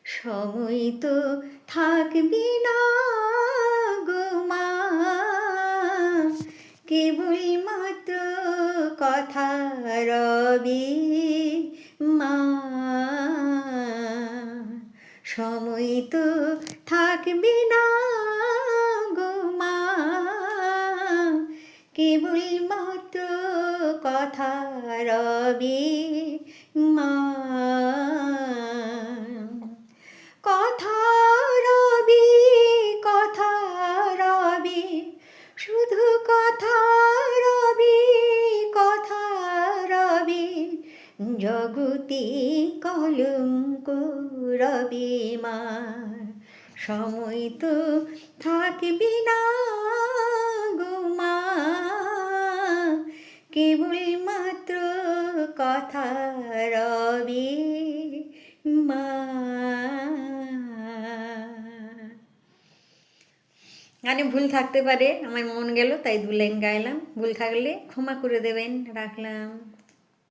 সময় তো থাকবি না গো মা, কেবল মাত্র কথা রবি মা। সময় তো থাকবি না গো মা, কেবল মাত্র কথা রবি মা। কথা রবি, কথা রবি, শুধু কথা রবি, কথা রবি, জগতি কলঙ্ক রবি মা। সময় তো থাকবি না গো মা, কেবল মাত্র কথা রবি মা। গানে ভুল থাকতে পারে, আমার মন গেল তাই দু লাইন গাইলাম, ভুল থাকলে ক্ষমা করে দেবেন। রাখলাম।